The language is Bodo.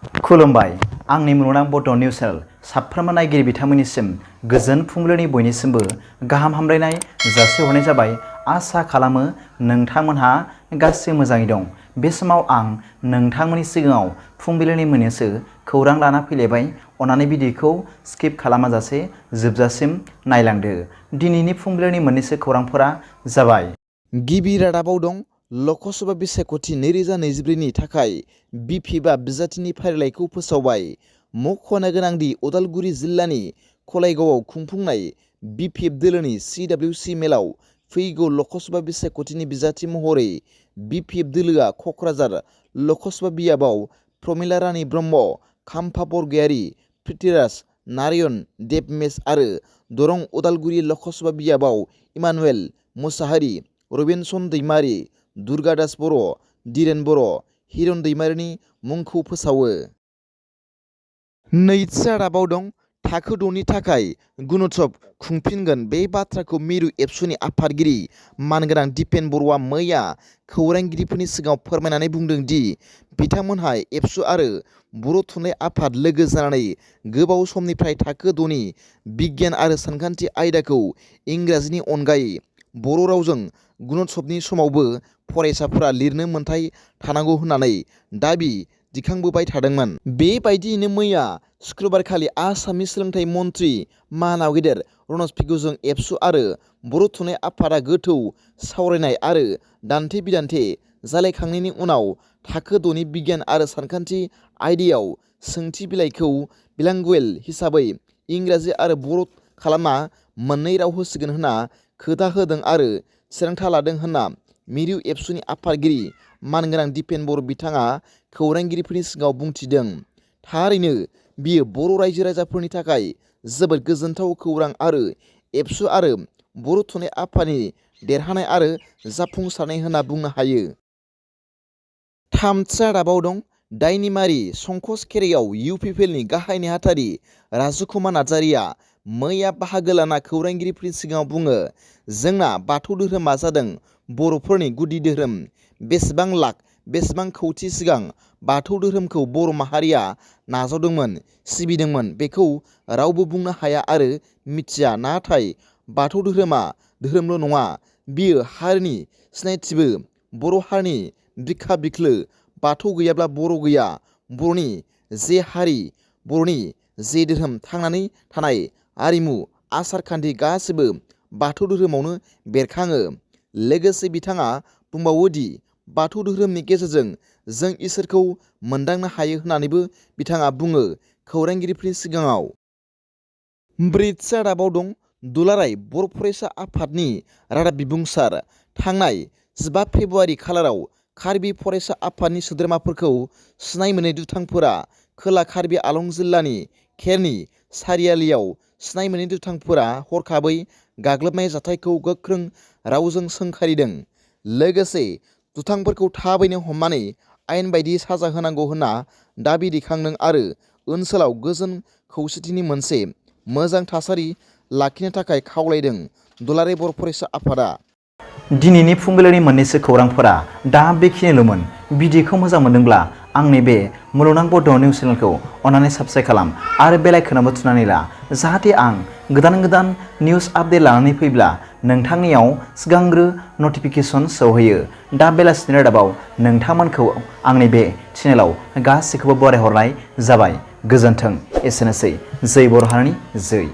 खुलुमबाय आंनि मुलुगनां बड' निउस चेनेल साफ्रोमबो नायगिरि बिथांमोननिसिम गोजोन फुंबिलिनि बयनिसिमबो गाहाम हामलायनाय जासिहरनाय जाबाय। आसा खालामो नोंथांमोनहा गासै मोजाङै दं। बे समाव आं नोंथांमोननि सिगाङाव फुंबिलिनि मोननैसो खौरां लाना फैलायबाय। अन्नानै भिडिअखौ स्किप खालामाजासे जोबजासिम नायलांदो। दिनैनि फुंबिलिनि मोननैसो खौरांफोरा जाबाय। गिबि रादाबाव दं ल'कसभा बिसायख'थि 2024 नि थाखाय BPF बिजाथिनि फारिलाइखौ फोसावबाय। मख'नो गोनांदि उदालगुरि जिल्लानि खलायगावआव खुंफुंनाय BPF दोलोनि CWC मेलाव फैगौ ल'कसभा बिसायख'थिनि बिजाथि महरै BPF दोलोआ क'क्राझार ल'कसभा बियाबाव प्रमिला रानी ब्रह्म, खाम्फा बरगयारी, प्रिथिराज नारायण देबमेस आरो दरं उदालगुरि ल'कसभा बियाबाव इमानुएल मुसाहारि, रबिनसन दैमारी, दुर्गादास बर', धीरेन बर', हिरन दैमारिनि मुंखौ फोसावो। नैथि रादाबाव दं थाखो 6 नि थाखाय गुणोत्सव खुंफिनगोन। बे बाथ्राखौ मिरु एबसुनि आफादगिरि मानगोनां दिपेन बर'आ मैया खौरांगिरिफोरनि सिगाङाव फोरमायनानै बुंदों दि बिथांमोनहा एबसु आरो बर' थुनलाइ आफाद लोगो जानानै गोबाव समनिफ्राय थाखो 6 नि बिगियान आरो सानखान्थि आयदाखौ इंराजिनि अनगायै बर' रावजों गुणोत्सवनि समावबो फरायसाफोरा लिरनो मोन्थाय थानांगौ होननानै दाबि दिखांबोबाय थादोंमोन। बेबायदियैनो मैया शुक्रबारखालि आसामनि सोलोंथाइ मन्थ्रि मानाव गेदेर रनज पेगुजों एबसु आरो बर' थुनलाइ आफादा गोथौ सावरायनाय आरो दान्थे बिदान्थे जालायखांनायनि उनाव थाखो 6 नि बिगियान आरो सानखान्थि आयदायाव सोंथि बिलाइखौ बिलांगुवेल हिसाबै इंराजि आरो बर' खालामना मोननै राव होसिगोन होनना खोथा होदों आरो थिरांथा लादों होनना मिरु एबसुनि आफादगिरि मानगोनां दिपेन बर' बिथाङा खौरांगिरिफोरनि सिगाङाव बुंथिदों। थारैनो बियो बर' रायजो राजाफोरनि थाखाय जोबोद गोजोनथाव खौरां आरो एबसु आरो बर' थुनलाइ आफादनि देरहानाय आरो जाफुंसारनाय होनना बुंनो हायो। थामथि रादाबाव दं दाइमारि संकस खेराइयाव UPPLनि गाहाय नेहाथारि राजुकुमार नार्जारिया मैया बाहागो लाना खौरांगिरिफोरनि सिगाङाव बुङो, जोंना बाथौ धोरोमा जादों बर'फोरनि गुदि धोरोम। बेसेबां लाख बेसेबां खौथि सिगां बाथौ धोरोमखौ बर' माहारिया नाजावदोंमोन, सिबिदोंमोन बेखौ रावबो बुंनो हाया आरो मिथिया। नाथाय बाथौ धोरोमा धोरोमल' नङा, बियो हारिनि सिनायथिबो। बर' हारिनि बिखा बिख्लो। बाथौ गैयाब्ला बर' गैया। बर'नि जे हारि, बर'नि जे धोरोम, थांनानै थानाय आरिमु आसार खान्थि गासैबो बाथौ धोरोमावनो बेरखाङो। लोगोसे बिथाङा बुंबावो दि बाथौ धोरोमनि गेजेरजों जों इसोरखौ मोनदांनो हायो होननानैबो बिथाङा बुङो खौरांगिरिफोरनि सिगाङाव। ब्रैथि रादाबाव दं दुलाराय बर' फरायसा आफादनि रादाब बिबुंसार। थांनाय 15 फेब्रुआरि खालाराव कार्बि फरायसा आफादनि सोद्रोमाफोरखौ सिनाय मोनै दुथांफोरा खोला कार्बि आलं जिल्लानि खेरनि सारियालियाव सिनाय मोनै दुथांफोरा हरखाबै गाग्लोबनाय जाथायखौ गोख्रों रावजों सोंखारिदों। लोगोसे दुथांफोरखौ थाबैनो हमनानै आयेन बायदियै साजा होनांगौ होनना दाबि दैखांदों आरो ओनसोलाव गोजोन खौसेथिनि मोनसे मोजां थासारि लाखिनो थाखाय खावलायदों। दुलाराय बर' फरायसा आफादा। दिनैनि फुंबिलिनि मोननैसो खौरांफोरा दा बेखिनिल'मोन। भिडिअखौ मोजां मोनदोंब्ला आंनि बे मुलुगनां बड' निउस चेनेलखौ अन्नानै साबस्क्राइब खालाम आरो बेल आइकनआवबो थुनानै ला, जाहाथे आं गोदान निउस आपडेट लानानै फैब्ला नोंथांनियाव सिगांग्रो नटिफिकेसन सौहैयो। दा बेलासिनि रादाबाव नोंथांमोनखौ आंनि बे चेनेलाव गासैखौबो बरायहरनाय जाबाय। गोजोन्थों। एसेनोसै। जै बर' हारिनि जै।